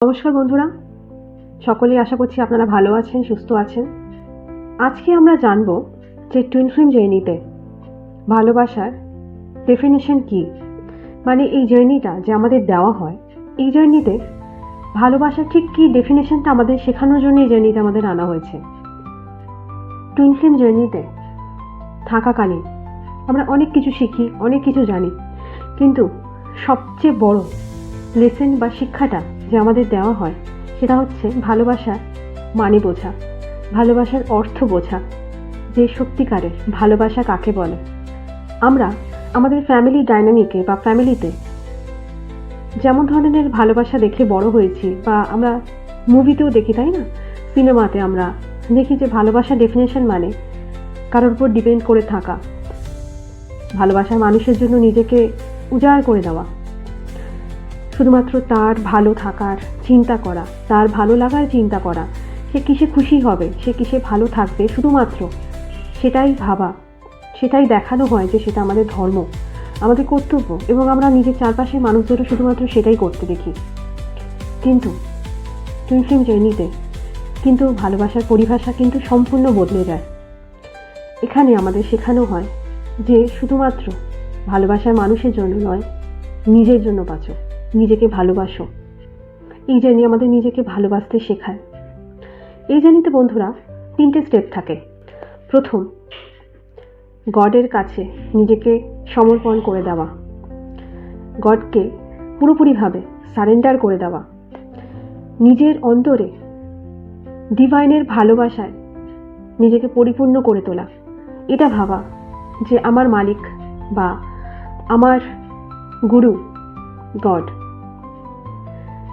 নমস্কার বন্ধুরা, সকলেই আশা করছি আপনারা ভালো আছেন, সুস্থ আছেন। আজকে আমরা জানব যে টুইন ফ্লেম জার্নিতে ভালোবাসার ডেফিনেশন কি, মানে এই জার্নিটা যে আমাদের দেওয়া হয়, এই জার্নিতে ভালোবাসার ঠিক কী ডেফিনেশনটা আমাদের শেখানোর জন্য এই জার্নিতে আমাদের আনা হয়েছে। টুইন ফ্লেম জার্নিতে থাকাকালীন আমরা অনেক কিছু শিখি, অনেক কিছু জানি, কিন্তু সবচেয়ে বড় লেসেন বা শিক্ষাটা যে আমাদের দেওয়া হয় সেটা হচ্ছে ভালোবাসার মানে বোঝা, ভালোবাসার অর্থ বোঝা, যে সত্যিকারের ভালোবাসা কাকে বলে। আমরা আমাদের ফ্যামিলি ডাইনামিকে বা ফ্যামিলিতে যেমন ধরনের ভালোবাসা দেখে বড় হয়েছি, বা আমরা মুভিতেও দেখি, তাই না? সিনেমাতে আমরা দেখি যে ভালোবাসার ডেফিনেশন মানে কারোর উপর ডিপেন্ড করে থাকা, ভালোবাসার মানুষের জন্য নিজেকে উজাড় করে দেওয়া, শুধুমাত্র তার ভালো থাকার চিন্তা করা, তার ভালো লাগার চিন্তা করা, সে কিসে খুশি হবে, সে কিসে ভালো থাকবে, শুধুমাত্র সেটাই ভাবা, সেটাই দেখানো হয় যে সেটা আমাদের ধর্ম, আমাদের কর্তব্য, এবং আমরা নিজের চারপাশের মানুষদেরও শুধুমাত্র সেটাই করতে দেখি। কিন্তু টুইন ফ্লেম জার্নিতে কিন্তু ভালোবাসার পরিভাষা কিন্তু সম্পূর্ণ বদলে যায়। এখানে আমাদের শেখানো হয় যে শুধুমাত্র ভালোবাসার মানুষের জন্য নয়, নিজের জন্য বাঁচো, নিজেকে ভালোবাসো। এই জার্নি আমাদের নিজেকে ভালোবাসতে শেখায়। এই জার্নিতে বন্ধুরা 3টে স্টেপ থাকে। প্রথম, গডের কাছে নিজেকে সমর্পণ করে দেওয়া, গডকে পুরোপুরিভাবে সারেন্ডার করে দেওয়া, নিজের অন্তরে ডিভাইনের ভালোবাসায় নিজেকে পরিপূর্ণ করে তোলা। এটা ভাবা যে আমার মালিক বা আমার গুরু গড,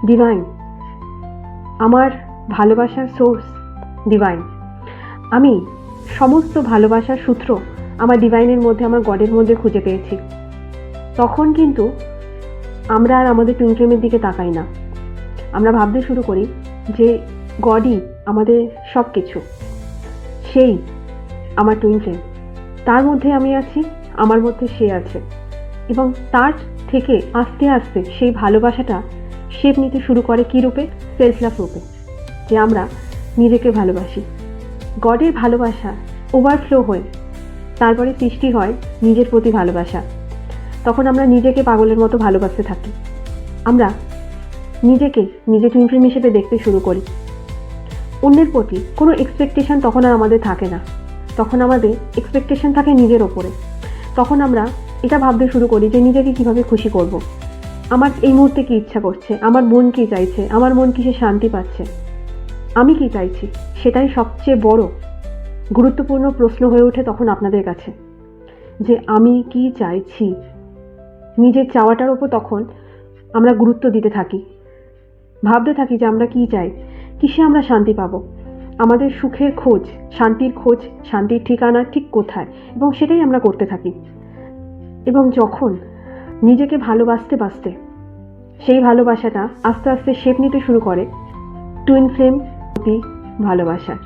ডিভাইন, আমার ভালোবাসার সোর্স ডিভাইন, আমি সমস্ত ভালোবাসার সূত্র আমার ডিভাইনের মধ্যে, আমার গডের মধ্যে খুঁজে পেয়েছি। তখন কিন্তু আমরা আর আমাদের টুইন ফ্লেমের দিকে তাকাই না। আমরা ভাবতে শুরু করি যে গডই আমাদের সব কিছু, সেই আমার টুইন ফ্লেম, তার মধ্যে আমি আছি, আমার মধ্যে সে আছে, এবং তার থেকে আস্তে আস্তে সেই ভালোবাসাটা শেপ নিতে শুরু করে কী রূপে? সেলফ লাভ রূপে, যে আমরা নিজেকে ভালোবাসি। গডের ভালোবাসা ওভারফ্লো হয়ে তারপরে সৃষ্টি হয় নিজের প্রতি ভালোবাসা। তখন আমরা নিজেকে পাগলের মতো ভালোবাসতে থাকি, আমরা নিজেকে নিজে টুইন ফ্লেম হিসেবে দেখতে শুরু করি। অন্যের প্রতি কোনো এক্সপেকটেশন তখন আর আমাদের থাকে না, তখন আমাদের এক্সপেকটেশন থাকে নিজের ওপরে। তখন আমরা এটা ভাবতে শুরু করি যে নিজেকে কিভাবে খুশি করব, আমার এই মুহূর্তে কী ইচ্ছা করছে, আমার মন কী চাইছে, আমার মন কিসে শান্তি পাচ্ছে, আমি কি চাইছি, সেটাই সবচেয়ে বড় গুরুত্বপূর্ণ প্রশ্ন হয়ে ওঠে তখন আপনাদের কাছে, যে আমি কি চাইছি। নিজের চাওয়াটার ওপর তখন আমরা গুরুত্ব দিতে থাকি, ভাবতে থাকি যে আমরা কি চাই, কিসে আমরা শান্তি পাবো, আমাদের সুখের খোঁজ, শান্তির খোঁজ, শান্তির ঠিকানা ঠিক কোথায়, এবং সেটাই আমরা করতে থাকি। এবং যখন নিজেকে ভালোবাসতে বাসতে সেই ভালোবাসাটা আস্তে আস্তে শেপ নিতে শুরু করে টুইন ফ্লেম প্রতি ভালোবাসার,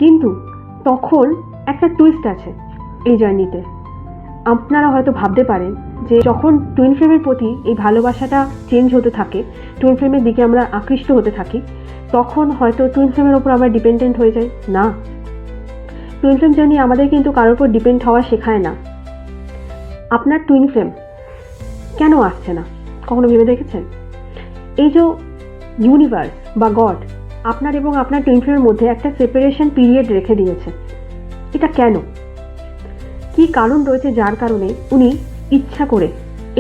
কিন্তু তখন একটা টুইস্ট আছে এই জার্নিতে। আপনারা হয়তো ভাবতে পারেন যে যখন টুইন ফ্লেমের প্রতি এই ভালোবাসাটা চেঞ্জ হতে থাকে, টুইন ফ্লেমের দিকে আমরা আকৃষ্ট হতে থাকি, তখন হয়তো টুইন ফ্লেমের ওপর আমরা ডিপেন্ডেন্ট হয়ে যাই। না, টুইন ফ্লেম জার্নি আমাদের কিন্তু কারোর উপর ডিপেন্ড হওয়া শেখায় না। আপনার টুইন ফ্লেম কেন আসছে না, কখনো ভেবে দেখেছেন? এই যে ইউনিভার্স বা গড আপনার এবং আপনার টুইন ফ্লেমের মধ্যে একটা সেপারেশন পিরিয়ড রেখে দিয়েছে, এটা কেন, কি কারণ রয়েছে যার কারণে উনি ইচ্ছা করে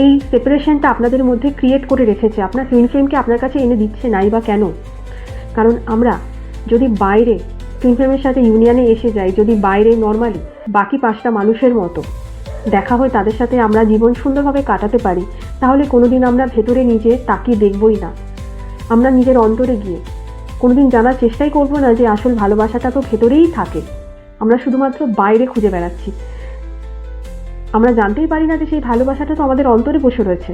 এই সেপারেশনটা আপনাদের মধ্যে ক্রিয়েট করে রেখেছে, আপনার টুইন ফ্লেমকে আপনার কাছে এনে দিচ্ছে নাই বা কেন? কারণ আমরা যদি বাইরে টুইন ফ্লেমের সাথে ইউনিয়নে এসে যাই, যদি বাইরে নর্মালি বাকি 5টা মানুষের মতো দেখা হয়, তাদের সাথে আমরা জীবন সুন্দরভাবে কাটাতে পারি, তাহলে কোনোদিন আমরা ভেতরে নিজে তাকিয়ে দেখবই না। আমরা নিজের অন্তরে গিয়ে কোনোদিন জানার চেষ্টাই করবো না যে আসল ভালোবাসাটা তো ভেতরেই থাকে, আমরা শুধুমাত্র বাইরে খুঁজে বেড়াচ্ছি। আমরা জানতেই পারি না যে সেই ভালোবাসাটা তো আমাদের অন্তরে বসে রয়েছে।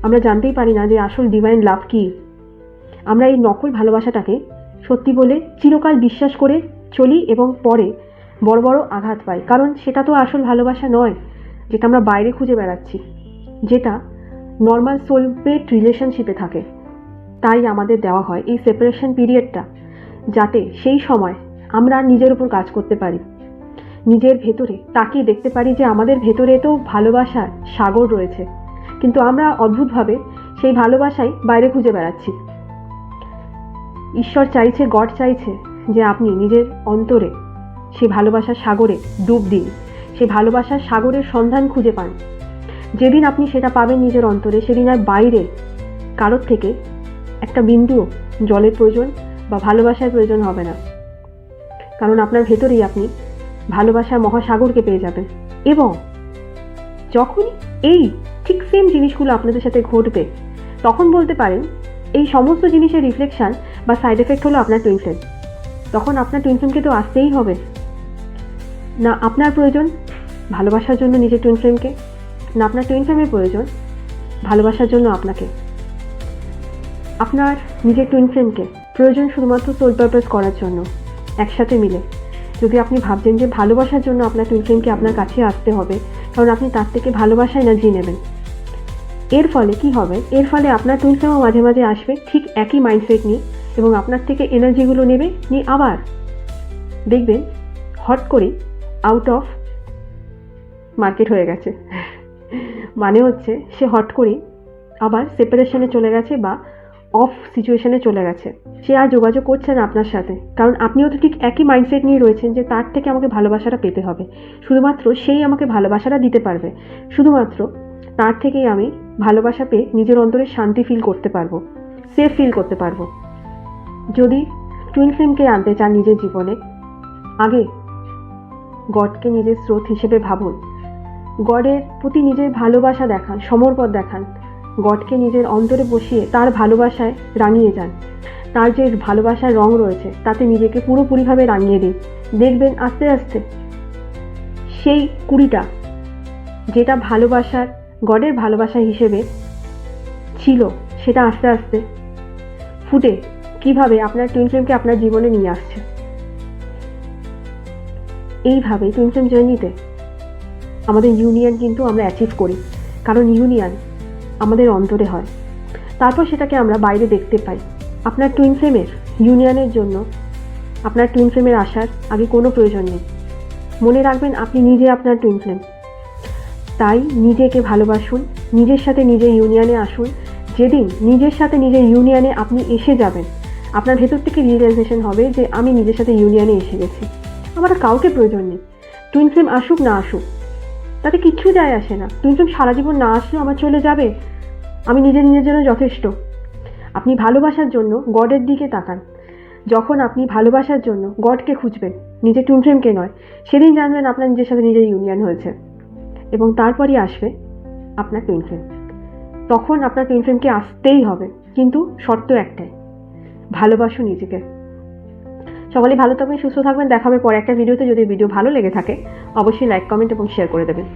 আমরা জানতেই পারি না যে আসল ডিভাইন লাভ কী। আমরা এই নকল ভালোবাসাটাকে সত্যি বলে চিরকাল বিশ্বাস করে চলি, এবং পরে বড় বড় আঘাত পাই, কারণ সেটা তো আসল ভালোবাসা নয় যেটা আমরা বাইরে খুঁজে বেড়াচ্ছি, যেটা নর্মাল সোলমেট রিলেশনশিপে থাকে। তাই আমাদের দেওয়া হয় এই সেপারেশন পিরিয়ডটা, যাতে সেই সময় আমরা নিজের উপর কাজ করতে পারি, নিজের ভেতরে তাকিয়ে দেখতে পারি যে আমাদের ভেতরে তো ভালোবাসার সাগর রয়েছে, কিন্তু আমরা অদ্ভুতভাবে সেই ভালোবাসাই বাইরে খুঁজে বেড়াচ্ছি। ঈশ্বর চাইছে, গড চাইছে যে আপনি নিজের অন্তরে সেই ভালোবাসার সাগরে ডুব দিন, সেই ভালোবাসার সাগরের সন্ধান খুঁজে পান। যেদিন আপনি সেটা পাবেন নিজের অন্তরে, সেদিন আর বাইরে কারোর থেকে একটা বিন্দুও জলের প্রয়োজন বা ভালোবাসার প্রয়োজন হবে না, কারণ আপনার ভেতরেই আপনি ভালোবাসার মহাসাগরকে পেয়ে যাবেন। এবং যখন এই ঠিক সেম জিনিসগুলো আপনাদের সাথে ঘটবে, তখন বলতে পারেন এই সমস্ত জিনিসের রিফ্লেকশন বা সাইড এফেক্ট হলো আপনার টুইন ফ্লেম। তখন আপনার টুইন ফ্লেমকে তো আসতেই হবে। না আপনার প্রয়োজন ভালোবাসার জন্য নিজের টুইন ফ্লেমকে, না আপনার টুইন ফ্লেমের প্রয়োজন ভালোবাসার জন্য আপনাকে। আপনার নিজের টুইন ফ্লেমকে প্রয়োজন শুধুমাত্র সোল পারপাস করার জন্য একসাথে মিলে। যদি আপনি ভাবছেন যে ভালোবাসার জন্য আপনার টুইন ফ্লেমকে আপনার কাছে আসতে হবে, কারণ আপনি তার থেকে ভালোবাসা এনার্জি নেবেন, এর ফলে কি হবে? এর ফলে আপনার টুইন ফ্লেমও মাঝে মাঝে আসবে ঠিক একই মাইন্ডসেট নিয়ে, এবং আপনার থেকে এনার্জিগুলো নেবে, নিয়ে আবার দেখবেন হট করে আউট অফ মার্কেট হয়ে গেছে। মানে হচ্ছে সে হট করে আবার সেপারেশনে চলে গেছে বা অফ সিচুয়েশনে চলে গেছে। সে আর যোগাযোগ করছে না আপনার সাথে, কারণ আপনিও তো ঠিক একই মাইন্ডসেট নিয়ে রয়েছেন যে তার থেকে আমাকে ভালোবাসাটা পেতে হবে, শুধুমাত্র সেই আমাকে ভালোবাসাটা দিতে পারবে, শুধুমাত্র তার থেকেই আমি ভালোবাসা পেয়ে নিজের অন্তরে শান্তি ফিল করতে পারবো, সেফ ফিল করতে পারবো। যদি টুইন ফ্লেমকে আনতে চান নিজের জীবনে, আগে গডকে নিজের স্রোত হিসেবে ভাবুন, গডের প্রতি নিজের ভালোবাসা দেখান, সমর্পণ দেখান, গডকে নিজের অন্তরে বসিয়ে তার ভালোবাসায় রাঙিয়ে যান। তার যে ভালোবাসার রং রয়েছে তাতে নিজেকে পুরোপুরিভাবে রাঙিয়ে দিন। দেখবেন আস্তে আস্তে সেই কুড়িটা, যেটা ভালোবাসার গডের ভালোবাসা হিসেবে ছিল, সেটা আস্তে আস্তে ফুটে কিভাবে আপনার টুইন ফ্লেমকে আপনার জীবনে নিয়ে আসছে। এইভাবে টুইন ফ্লেম জার্নিতে আমাদের ইউনিয়ন কিন্তু আমরা অ্যাচিভ করি, কারণ ইউনিয়ন আমাদের অন্তরে হয়, তারপর সেটাকে আমরা বাইরে দেখতে পাই। আপনার টুইন ফ্লেমের ইউনিয়নের জন্য আপনার টুইন ফ্লেমের আসার আগে কোনো প্রয়োজন নেই। মনে রাখবেন আপনি নিজে আপনার টুইন ফ্লেম, তাই নিজেকে ভালোবাসুন, নিজের সাথে নিজের ইউনিয়নে আসুন। যেদিন নিজের সাথে নিজের ইউনিয়নে আপনি এসে যাবেন, আপনার ভেতর থেকে রিয়েলাইজেশন হবে যে আমি নিজের সাথে ইউনিয়নে এসে গেছি, আমার আর কাউকে প্রয়োজন নেই। টুইন ফ্লেম আসুক না আসুক তাতে কিচ্ছু যায় আসে না। টুইন ফ্লেম সারা জীবন না আসলেও আমার চলে যাবে, আমি নিজের জন্য যথেষ্ট। আপনি ভালোবাসার জন্য গডের দিকে তাকান। যখন আপনি ভালোবাসার জন্য গডকে খুঁজবেন, নিজের টুইন ফ্লেমকে নয়, সেদিন জানবেন আপনার নিজের সাথে নিজের ইউনিয়ন হয়েছে, এবং তারপরই আসবে আপনার টুইন ফ্লেম। তখন আপনার টুইন ফ্লেমকে আসতেই হবে, কিন্তু শর্ত একটাই, ভালোবাসুন নিজেকে। সকলে ভালো থাকবেন, সুস্থ থাকবেন। দেখা হবে পরে একটা ভিডিওতে। যদি ভিডিও ভালো লেগে থাকে অবশ্যই লাইক, কমেন্ট এবং শেয়ার করে দেবেন।